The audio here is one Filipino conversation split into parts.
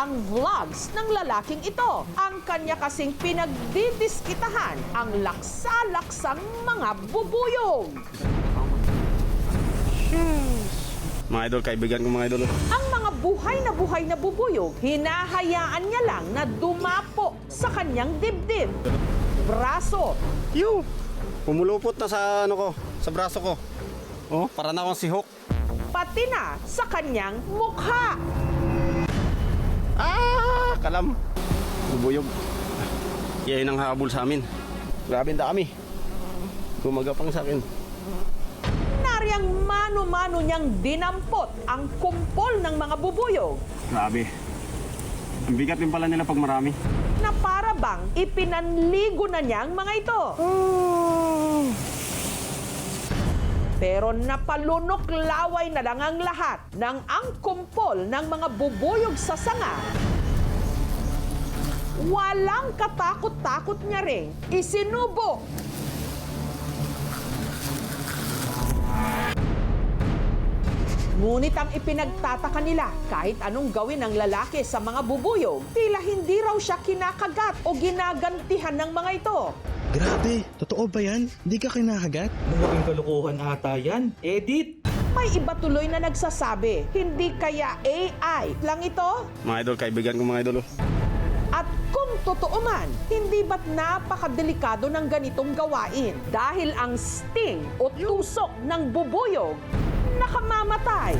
ang vlogs ng lalaking ito. Ang kanya kasing pinagdidiskitahan ang laksa-laksang mga bubuyog. Mga idol, kaibigan ko mga idol. Ang mga buhay na bubuyog, hinahayaan niya lang na dumapo sa kanyang dibdib, braso, Yo! Pumulupot na sa sa braso ko. Oh, para na akong si Hulk. pati na sa kanyang mukha. Ah! Kalam. Bubuyog. Yan ang habol sa amin. Grabe ang dami. Gumagapang sa akin. Nariyang mano-mano niyang dinampot ang kumpol ng mga bubuyog Grabe. Ang bigat din pala nila pag marami. na para bang ipinanligo na niyang mga ito. Pero napalunok laway na lang ang lahat ng ang kumpol ng mga bubuyog sa sanga. Walang katakot-takot niya ring isinubo. Ngunit ang ipinagtataka nila, kahit anong gawin ng lalaki sa mga bubuyog, tila hindi raw siya kinakagat o ginagantihan ng mga ito. Grabe, totoo ba yan? Hindi ka kinakagat? Malaking kalokohan ata yan. Edit! May iba tuloy na nagsasabi, hindi kaya AI lang ito? Mga idol, kaibigan ko mga idol. At kung totoo man, hindi ba't napakadelikado ng ganitong gawain? Dahil ang sting o tusok ng bubuyog nakamamatay.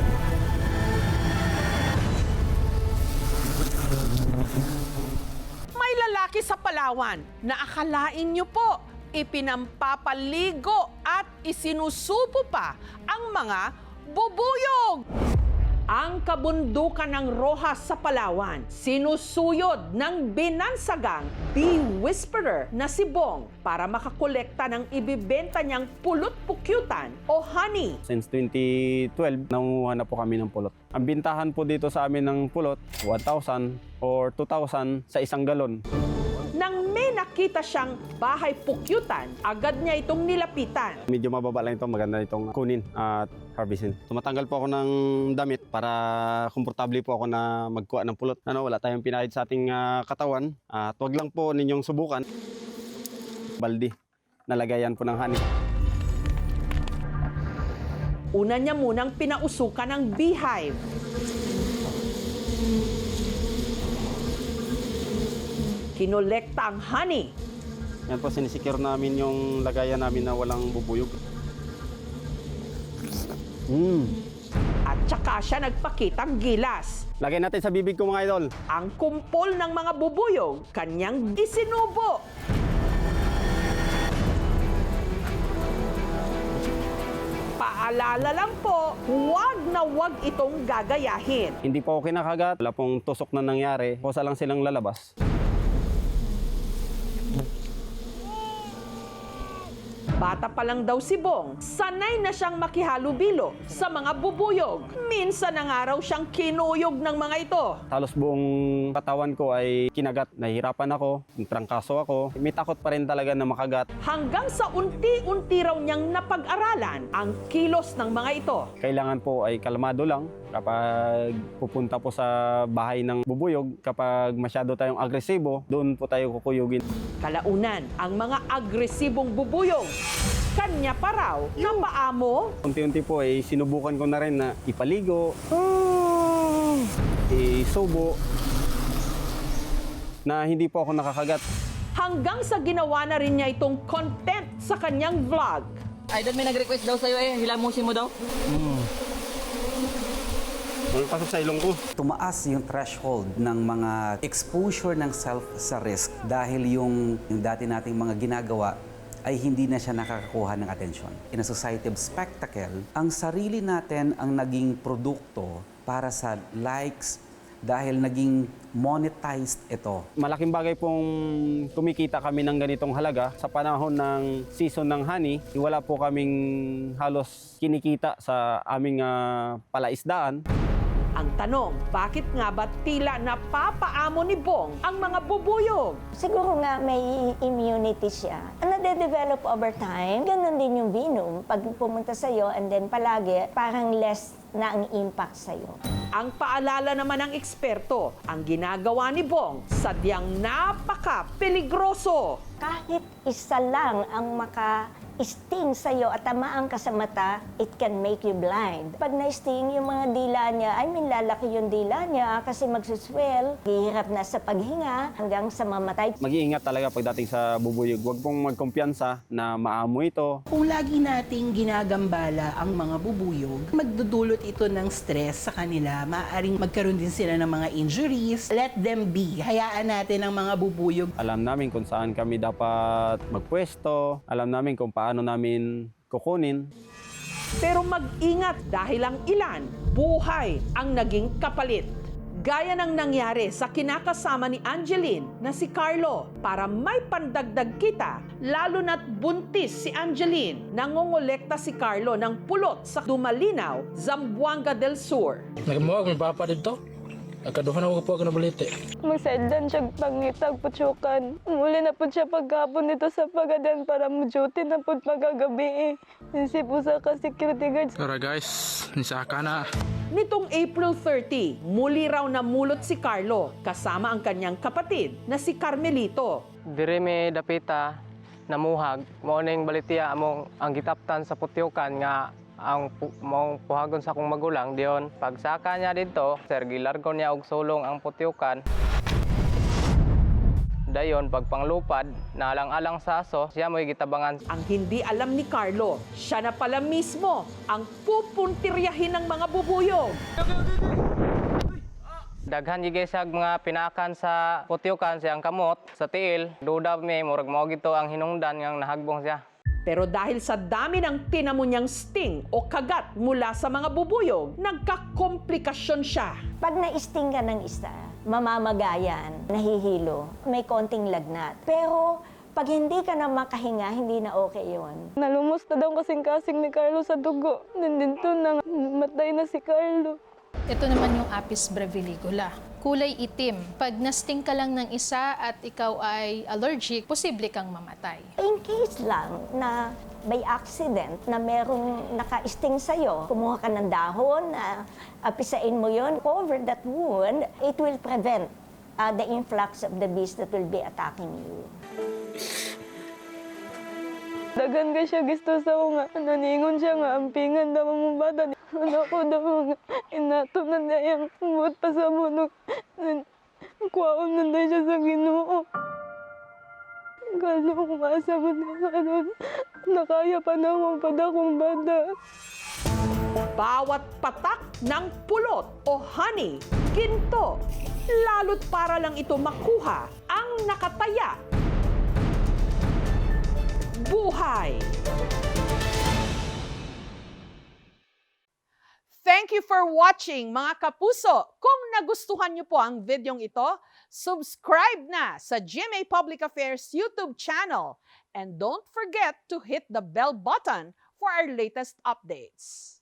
May lalaki sa Palawan na akalain niyo po, ipinampapaligo at isinusubo pa ang mga bubuyog. Ang kabundukan ng Rojas sa Palawan, sinusuyod ng binansagang bee whisperer na si Bong para makakolekta ng ibibenta niyang pulot-pukyutan o honey. Since 2012, nangunguha na po kami ng pulot. Ang bintahan po dito sa amin ng pulot, 1,000 or 2,000 sa isang galon. Nang may nakita siyang bahay pukyutan, agad niya itong nilapitan. Medyo mababa lang ito, maganda itong kunin at harvestin. Tumatanggal po ako ng damit para komportable po ako na magkuha ng pulot. Wala tayong pinahid sa ating katawan at wag lang po ninyong subukan. Baldi, nalagayan po ng honey. Una niya munang pinausukan ng beehive. Kinolekta ang honey. Yan po, sinisecure namin yung lagayan namin na walang bubuyog. At saka siya nagpakitang gilas. Lagay natin sa bibig ko mga idol. Ang kumpol ng mga bubuyog, kanyang isinubo. Paalala lang po, huwag na huwag itong gagayahin. Hindi po ako kinakagat. Wala pong tusok na nangyari. Kusa lang silang lalabas. Bata pa lang daw si Bong, sanay na siyang makihalubilo sa mga bubuyog. Minsan na nga raw siyang kinuyog ng mga ito. Halos buong katawan ko ay kinagat. Nahihirapan ako, trangkaso ako. May takot pa rin talaga na makagat. Hanggang sa unti-unti raw niyang napag-aralan ang kilos ng mga ito. Kailangan po ay kalmado lang kapag pupunta po sa bahay ng bubuyog. Kapag masyado tayong agresibo, doon po tayo kukuyugin. Kalaunan, ang mga agresibong bubuyog, kanya pa raw na paamo. Unti-unti po ay sinubukan ko na rin na ipaligo, isubo, na hindi po ako nakakagat. Hanggang sa ginawa na rin niya itong content sa kanyang vlog. Idol, may nag-request daw sa'yo hilamusin mo daw. Pasok sa ilong ko. Tumaas yung threshold ng mga exposure ng self sa risk dahil yung dati nating mga ginagawa ay hindi na siya nakakakuha ng atensyon. In a society of spectacle, ang sarili natin ang naging produkto para sa likes dahil naging monetized ito. Malaking bagay pong kumikita kami ng ganitong halaga. Sa panahon ng season ng honey, wala po kaming halos kinikita sa aming palaisdaan. Ang tanong, bakit nga ba tila napapaamo ni Bong ang mga bubuyog? Siguro nga may immunity siya. Nade-develop over time. Ganon din yung venom. Pag pumunta sa'yo and then palagi, parang less na ang impact sa'yo. Ang paalala naman ng eksperto, ang ginagawa ni Bong sadyang napaka-peligroso. Kahit isa lang ang maka-sting sa'yo at tamaan ka sa mata, it can make you blind. Pag na-sting yung mga dila niya, lalaki yung dila niya kasi magsuswell, hihirap na sa paghinga hanggang sa mamatay. Mag-iingat talaga pagdating sa bubuyog. Huwag pong magkumpiyansa na maamo ito. Kung lagi nating ginagambala ang mga bubuyog, magdudulot ito ng stress sa kanila. Maaaring magkaroon din sila ng mga injuries. Let them be. Hayaan natin ang mga bubuyog. Alam namin kung saan kami dapat magpwesto. Alam namin kung paano namin kukunin. Pero mag-ingat dahil ang ilan, buhay ang naging kapalit. Gaya ng nangyari sa kinakasama ni Angeline na si Carlo. Para may pandagdag kita, lalo na't buntis si Angeline, nangongolekta si Carlo ng pulot sa Dumalinaw, Zamboanga del Sur. Nagmawag may papa dito. Nagkaduhan ako po ako na balite. Magsadlan siya pangitag putsukan. Muli na po siya pagkapon dito sa pagadan para mo-duty na po magagabi. Isip po sa ka-security guards. Tara guys, nisaka na. Nitong April 30, muli raw namulot si Carlo kasama ang kanyang kapatid na si Carmelito. Diri mi dapita namuhag mao ning balitiya among ang gitaptan sa putyukan nga ang mong puhagon sa akong magulang diyon. Pagsaka niya dito, sir gilargon niya og sulong ang putyukan. Dayon pagpanglupad, naalang-alang sa aso, siya mo'y gitabangan. Ang hindi alam ni Carlo, siya na pala mismo ang pupuntiryahin ng mga bubuyog. Daghan gigay siya mga pinakan sa putyukan siyang kamot sa tiil. Duda mi murag mao gito ang hinungdan nga nahagbong siya. Pero dahil sa dami ng tinamo niyang sting o kagat mula sa mga bubuyog, nagkakomplikasyon siya. Pag na-sting ka ng isa, mamamagayan, nahihilo, may konting lagnat. Pero pag hindi ka na makahinga, hindi na okay yun. Nalumos na daw kasing-kasing ni Carlo sa dugo. Nandito na, matay na si Carlo. Ito naman yung Apis breviligula. Kulay itim. Pag nasting ka lang ng isa at ikaw ay allergic, posible kang mamatay. In case lang na by accident na merong naka-sting sa'yo, kumuha ka ng dahon, apisain mo yon, cover that wound, it will prevent the influx of the beast that will be attacking you. Dagan ka siya gusto sa nga. Naningon siya nga, ampingan daw mo bata. Ano ko daw nga, inato na dayang buot pa sa munog. Kuwaon na daw siya sa Ginoo. Gano'ng umasa mo na kanon. Nakaya pa na akong padakong bata. Bawat patak ng pulot o honey, ginto, lalo't para lang ito makuha ang nakataya. Buhay! Thank you for watching, mga kapuso. Kung nagustuhan niyo po ang videong ito, subscribe na sa GMA Public Affairs YouTube channel. And don't forget to hit the bell button for our latest updates.